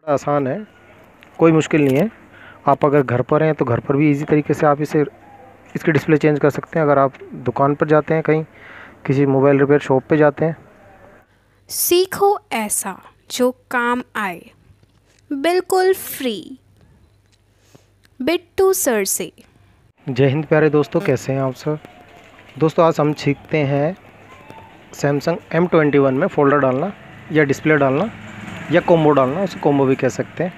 बड़ा आसान है, कोई मुश्किल नहीं है। आप अगर घर पर हैं तो घर पर भी इजी तरीके से आप इसकी डिस्प्ले चेंज कर सकते हैं। अगर आप दुकान पर जाते हैं, कहीं किसी मोबाइल रिपेयर शॉप पे जाते हैं। सीखो ऐसा जो काम आए, बिल्कुल फ्री। बिट्टू सर से। जय हिंद प्यारे दोस्तों, कैसे हैं आप सब। दोस्तों आज हम सीखते हैं सैमसंग M21 में फ़ोल्डर डालना या डिस्प्ले डालना या कॉम्बो डालना, उसे कॉम्बो भी कह सकते हैं।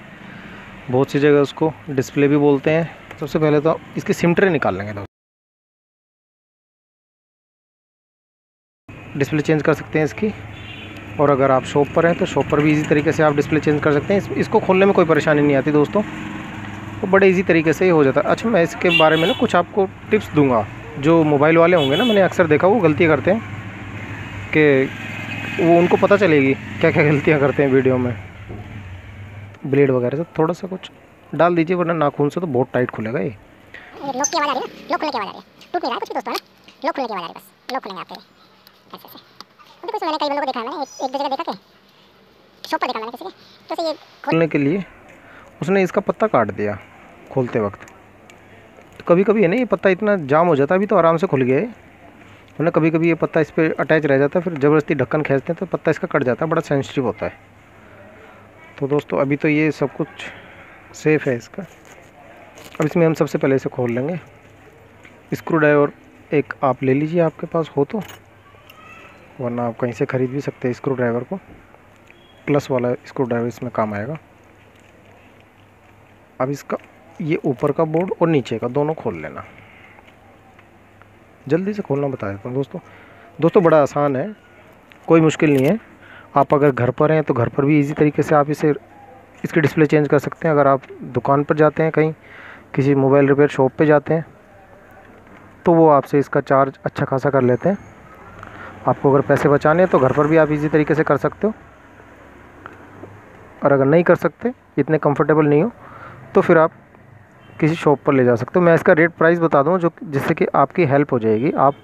बहुत सी जगह उसको डिस्प्ले भी बोलते हैं। सबसे पहले तो इसकी सिम ट्रे निकाल लेंगे दोस्तों। डिस्प्ले चेंज कर सकते हैं इसकी, और अगर आप शॉप पर हैं तो शॉप पर भी इजी तरीके से आप डिस्प्ले चेंज कर सकते हैं। इसको खोलने में कोई परेशानी नहीं आती दोस्तों, तो बड़े इजी तरीके से ही हो जाता है। अच्छा, मैं इसके बारे में ना कुछ आपको टिप्स दूंगा। जो मोबाइल वाले होंगे ना, मैंने अक्सर देखा वो गलती करते हैं कि वो उनको पता चलेगी क्या क्या गलतियाँ करते हैं वीडियो में। ब्लेड वगैरह से थोड़ा सा कुछ डाल दीजिए, वरना नाखून से तो बहुत टाइट खुलेगा ये। लॉक की आवाज़ आ रही है ना, लॉक खुलने की आवाज़ आ रही है। टूट नहीं रहा है कुछ भी दोस्तों, है ना। लॉक खुलने की आवाज़ आ रही है, बस लॉक खुलेंगे आपके ऐसे ऐसे। तो कुछ मैंने कई बंदों को देखा है, मैंने एक दो जगह देखा कि शॉप पर देखा मैंने किसी के, तो ये खोलने के लिए उसने इसका पत्ता काट दिया खोलते वक्त। तो कभी कभी है ना, ये पत्ता इतना जाम हो जाता है। अभी तो आराम से खुल गया है, वरना कभी कभी ये पत्ता इस पर अटैच रह जाता है, फिर ज़बरदस्ती ढक्कन खींचते हैं तो पत्ता इसका कट जाता है। बड़ा सेंसिटिव होता है। तो दोस्तों अभी तो ये सब कुछ सेफ़ है इसका। अब इसमें हम सबसे पहले इसे खोल लेंगे। स्क्रू ड्राइवर एक आप ले लीजिए, आपके पास हो तो, वरना आप कहीं से ख़रीद भी सकते हैं स्क्रू ड्राइवर को। प्लस वाला स्क्रू ड्राइवर इसमें काम आएगा। अब इसका ये ऊपर का बोर्ड और नीचे का दोनों खोल लेना। जल्दी से खोलना बता देता हूँ दोस्तों बड़ा आसान है, कोई मुश्किल नहीं है। आप अगर घर पर हैं तो घर पर भी इजी तरीके से आप इसकी डिस्प्ले चेंज कर सकते हैं। अगर आप दुकान पर जाते हैं, कहीं किसी मोबाइल रिपेयर शॉप पे जाते हैं, तो वो आपसे इसका चार्ज अच्छा खासा कर लेते हैं। आपको अगर पैसे बचाने हैं तो घर पर भी आप इजी तरीके से कर सकते हो। और अगर नहीं कर सकते, इतने कंफर्टेबल नहीं हो, तो फिर आप किसी शॉप पर ले जा सकते हो। मैं इसका रेट प्राइस बता दूं जो जिससे कि आपकी हेल्प हो जाएगी। आप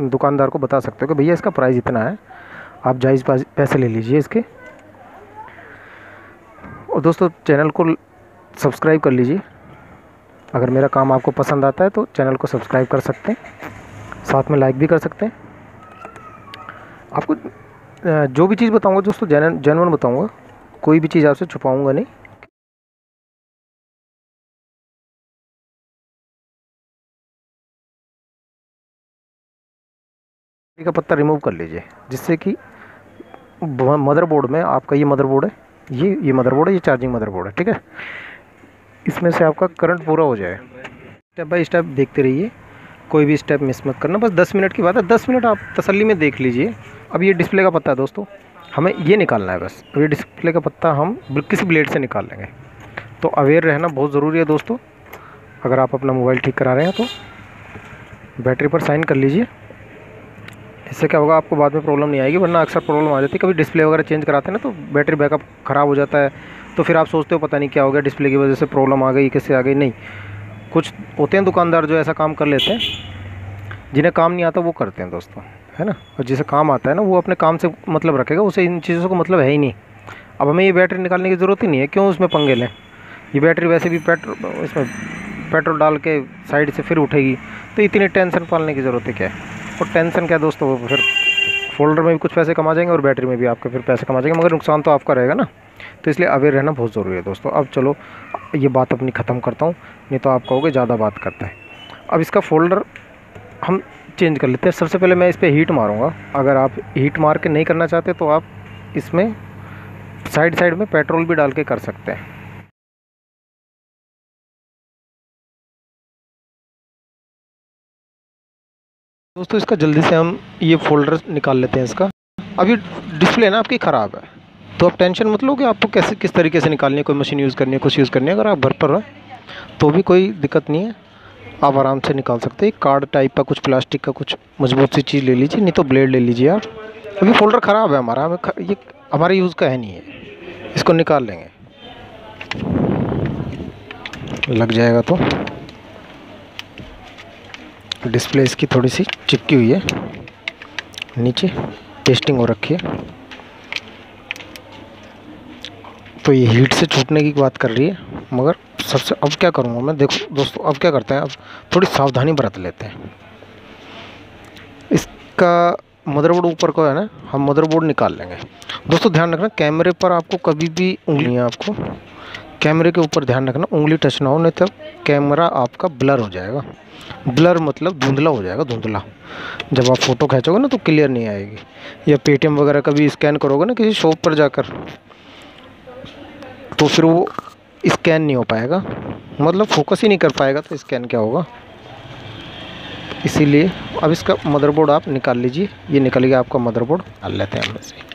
दुकानदार को बता सकते हो कि भैया इसका प्राइस इतना है, आप जायज़ पैसे ले लीजिए इसके। और दोस्तों चैनल को सब्सक्राइब कर लीजिए। अगर मेरा काम आपको पसंद आता है तो चैनल को सब्सक्राइब कर सकते हैं, साथ में लाइक भी कर सकते हैं। आपको जो भी चीज़ बताऊंगा दोस्तों जेन्युइन बताऊंगा, कोई भी चीज़ आपसे छुपाऊंगा नहीं। का पत्ता रिमूव कर लीजिए, जिससे कि मदरबोर्ड में आपका ये मदरबोर्ड है, ये मदरबोर्ड है, ये चार्जिंग मदरबोर्ड है, ठीक है। इसमें से आपका करंट पूरा हो जाए। स्टेप बाय स्टेप देखते रहिए, कोई भी स्टेप मिस मत करना। बस 10 मिनट की बात है, 10 मिनट आप तसल्ली में देख लीजिए। अब ये डिस्प्ले का पत्ता है दोस्तों, हमें ये निकालना है बस। अब ये डिस्प्ले का पत्ता हम किसी ब्लेड से निकाल लेंगे। तो अवेयर रहना बहुत ज़रूरी है दोस्तों। अगर आप अपना मोबाइल ठीक करा रहे हैं तो बैटरी पर साइन कर लीजिए। इससे क्या होगा, आपको बाद में प्रॉब्लम नहीं आएगी, वरना अक्सर प्रॉब्लम आ जाती है। कभी डिस्प्ले वगैरह चेंज कराते हैं ना, तो बैटरी बैकअप ख़राब हो जाता है, तो फिर आप सोचते हो पता नहीं क्या हो गया, डिस्प्ले की वजह से प्रॉब्लम आ गई, कैसे आ गई। नहीं, कुछ होते हैं दुकानदार जो ऐसा काम कर लेते हैं, जिन्हें काम नहीं आता वो करते हैं दोस्तों, है ना। और जिसे काम आता है ना, वो अपने काम से मतलब रखेगा, उसे इन चीज़ों को मतलब है ही नहीं। अब हमें ये बैटरी निकालने की ज़रूरत ही नहीं है, क्यों उसमें पंगे लें। ये बैटरी वैसे भी इसमें पेट्रोल डाल के साइड से फिर उठेगी, तो इतनी टेंशन पालने की ज़रूरत है क्या है। और टेंशन क्या दोस्तों, फिर फोल्डर में भी कुछ पैसे कमा जाएंगे और बैटरी में भी आपके फिर पैसे कमा जाएंगे, मगर नुकसान तो आपका रहेगा ना। तो इसलिए अवेयर रहना बहुत ज़रूरी है दोस्तों। अब चलो ये बात अपनी ख़त्म करता हूँ, नहीं तो आप कहोगे ज़्यादा बात करता है। अब इसका फ़ोल्डर हम चेंज कर लेते हैं। सबसे पहले मैं इस पर हीट मारूँगा। अगर आप हीट मार के नहीं करना चाहते तो आप इसमें साइड में पेट्रोल भी डाल के कर सकते हैं। दोस्तों इसका जल्दी से हम ये फ़ोल्डर निकाल लेते हैं इसका। अब ये डिस्प्ले ना आपकी ख़राब है, तो आप टेंशन मत लो कि आपको कैसे किस तरीके से निकालनी है, कोई मशीन यूज़ करनी है, कुछ यूज़ करनी है। अगर आप घर पर हो तो भी कोई दिक्कत नहीं है, आप आराम से निकाल सकते हैं। कार्ड टाइप का कुछ प्लास्टिक का कुछ मजबूत सी चीज़ ले लीजिए, नहीं तो ब्लेड ले लीजिए आप। अभी फ़ोल्डर ख़राब है हमारा, ये हमारे यूज़ का है नहीं है, इसको निकाल लेंगे। लग जाएगा तो डिस्प्ले इसकी थोड़ी सी चिपकी हुई है, नीचे टेस्टिंग हो रखी है, तो ये हीट से छूटने की बात कर रही है, मगर सबसे अब क्या करूँगा मैं, देखो दोस्तों अब क्या करते हैं, अब थोड़ी सावधानी बरत लेते हैं। इसका मदरबोर्ड ऊपर को है ना, हम मदरबोर्ड निकाल लेंगे। दोस्तों ध्यान रखना कैमरे पर आपको कभी भी उंगलियां, आपको कैमरे के ऊपर ध्यान रखना उंगली टच ना हो, नहीं तो कैमरा आपका ब्लर हो जाएगा। ब्लर मतलब धुंधला हो जाएगा, धुंधला। जब आप फ़ोटो खींचोगे ना तो क्लियर नहीं आएगी। या पेटीएम वगैरह का भी स्कैन करोगे ना किसी शॉप पर जाकर, तो फिर वो स्कैन नहीं हो पाएगा, मतलब फोकस ही नहीं कर पाएगा, तो स्कैन क्या होगा। इसीलिए अब इसका मदरबोर्ड आप निकाल लीजिए। ये निकल गया आपका मदरबोर्ड, निकाल लेते हैं हम इसे।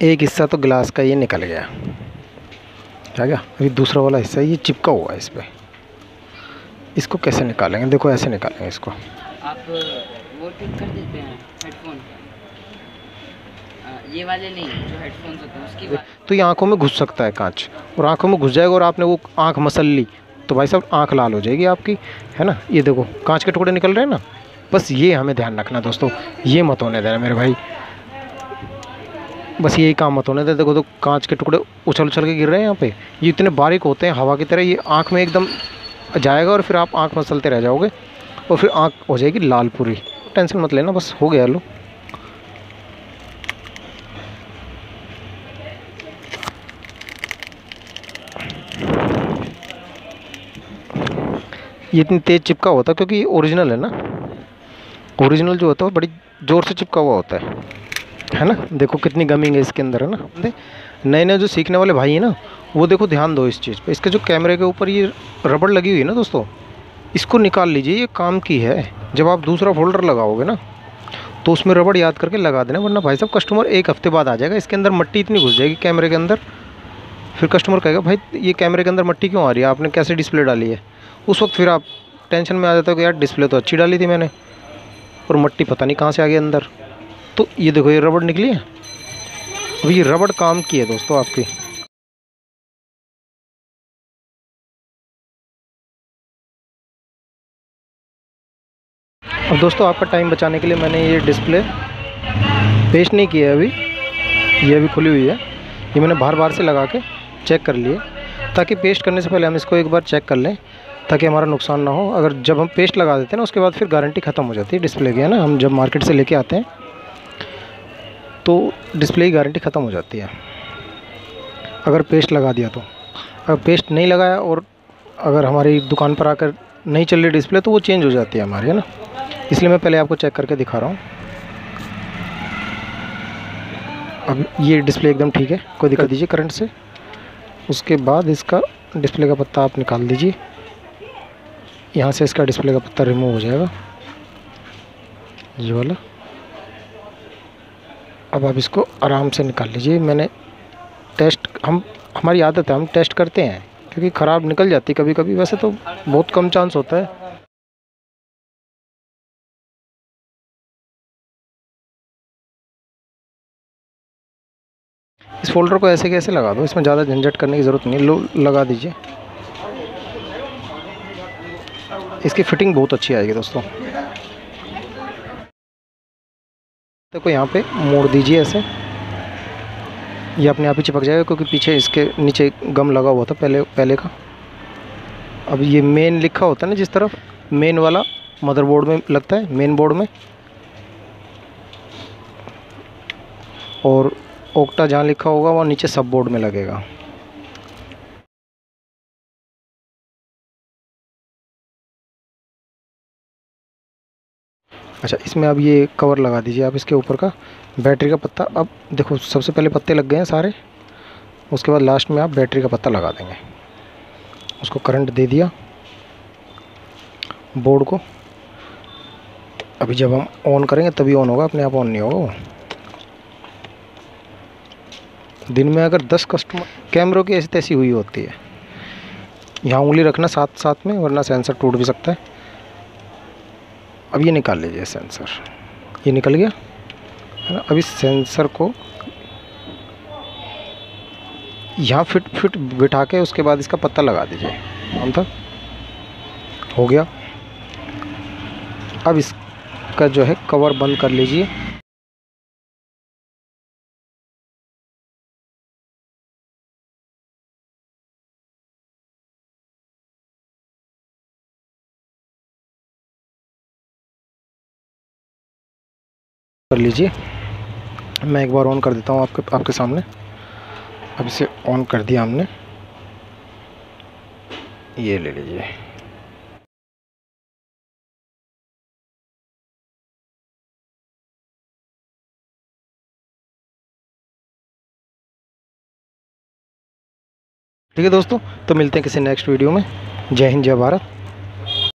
एक हिस्सा तो ग्लास का ये निकल गया, आ गया। अभी दूसरा वाला हिस्सा ये चिपका हुआ है इस पर, इसको कैसे निकालेंगे, देखो ऐसे निकालेंगे इसको। आप वो ठीक कर देते हैं हेडफोन, ये वाले नहीं जो हेडफोन्स होते हैं उसकी बात। तो ये आंखों में घुस सकता है कांच, और आंखों में घुस जाएगा और आपने वो आंख मसल ली तो भाई साहब आंख लाल हो जाएगी आपकी, है ना। ये देखो कांच के टुकड़े निकल रहे हैं ना, बस ये हमें ध्यान रखना दोस्तों, ये मत होने देना मेरे भाई, बस यही काम मत होने दे। देखो तो कांच के टुकड़े उछल उछल के गिर रहे हैं यहाँ पे, ये इतने बारीक होते हैं हवा की तरह, ये आँख में एकदम जाएगा और फिर आप आँख मसलते रह जाओगे और फिर आँख हो जाएगी लाल पूरी। टेंशन मत लेना, बस हो गया। लो ये इतनी तेज़ चिपका होता है क्योंकि ये ओरिजिनल है ना, ओरिजिनल जो होता है वो बड़ी ज़ोर से चिपका हुआ होता है ना। देखो कितनी गमिंग है इसके अंदर, है ना। नए नए जो सीखने वाले भाई हैं ना, वो देखो ध्यान दो इस चीज़ पे। इसके जो कैमरे के ऊपर ये रबड़ लगी हुई है ना दोस्तों, इसको निकाल लीजिए, ये काम की है। जब आप दूसरा फोल्डर लगाओगे ना तो उसमें रबड़ याद करके लगा देना, वरना भाई साहब कस्टमर एक हफ्ते बाद आ जाएगा, इसके अंदर मट्टी इतनी घुस जाएगी कैमरे के अंदर, फिर कस्टमर कहेगा भाई ये कैमरे के अंदर मट्टी क्यों आ रही है, आपने कैसे डिस्प्ले डाली है। उस वक्त फिर आप टेंशन में आ जाते हो कि यार डिस्प्ले तो अच्छी डाली थी मैंने और मट्टी पता नहीं कहाँ से आ गई अंदर। तो ये देखो ये रबड़ निकली है, अब ये रबड़ काम की है दोस्तों आपकी। अब दोस्तों आपका टाइम बचाने के लिए मैंने ये डिस्प्ले पेस्ट नहीं किया है अभी, ये अभी खुली हुई है, ये मैंने बार बार से लगा के चेक कर लिए, ताकि पेस्ट करने से पहले हम इसको एक बार चेक कर लें, ताकि हमारा नुकसान ना हो। अगर जब हम पेस्ट लगा देते हैं ना उसके बाद फिर गारंटी ख़त्म हो जाती है डिस्प्ले की, है ना। हम जब मार्केट से लेके आते हैं तो डिस्प्ले की गारंटी ख़त्म हो जाती है अगर पेस्ट लगा दिया तो। अगर पेस्ट नहीं लगाया और अगर हमारी दुकान पर आकर नहीं चल रही डिस्प्ले तो वो चेंज हो जाती है हमारी, है ना। इसलिए मैं पहले आपको चेक करके दिखा रहा हूँ। अब ये डिस्प्ले एकदम ठीक है, कोई दिक्कत दीजिए करंट से। उसके बाद इसका डिस्प्ले का पत्ता आप निकाल दीजिए, यहाँ से इसका डिस्प्ले का पत्ता रिमूव हो जाएगा, ये वाला। अब आप इसको आराम से निकाल लीजिए। मैंने टेस्ट, हमारी आदत है हम टेस्ट करते हैं, क्योंकि ख़राब निकल जाती है कभी कभी, वैसे तो बहुत कम चांस होता है। इस फोल्डर को ऐसे कैसे लगा दो, इसमें ज़्यादा झंझट करने की ज़रूरत नहीं, लो लगा दीजिए। इसकी फिटिंग बहुत अच्छी आएगी दोस्तों। देखो यहाँ पे मोड़ दीजिए ऐसे, ये अपने आप ही चिपक जाएगा, क्योंकि पीछे इसके नीचे गम लगा हुआ था पहले का। अब ये मेन लिखा होता है ना, जिस तरफ मेन वाला मदरबोर्ड में लगता है, मेन बोर्ड में, और ओक्टा जहाँ लिखा होगा वहाँ नीचे सब बोर्ड में लगेगा। अच्छा, इसमें अब ये कवर लगा दीजिए आप इसके ऊपर का, बैटरी का पत्ता। अब देखो सबसे पहले पत्ते लग गए हैं सारे, उसके बाद लास्ट में आप बैटरी का पत्ता लगा देंगे। उसको करंट दे दिया बोर्ड को। अभी जब हम ऑन करेंगे तभी ऑन होगा, अपने आप ऑन नहीं होगा वो। दिन में अगर 10 कस्टमर, कैमरों की ऐसी तैसी हुई होती है, यहाँ उंगली रखना साथ साथ में, वरना सेंसर टूट भी सकता है। अब ये निकाल लीजिए सेंसर, ये निकल गया, है ना। अब इस सेंसर को यहाँ फिट बिठा के उसके बाद इसका पत्ता लगा दीजिए, हम तक हो गया। अब इसका जो है कवर बंद कर लीजिए। कर लीजिए। मैं एक बार ऑन कर देता हूँ आपके सामने। अब इसे ऑन कर दिया हमने, ये ले लीजिए। ठीक है दोस्तों, तो मिलते हैं किसी नेक्स्ट वीडियो में। जय हिंद, जय भारत।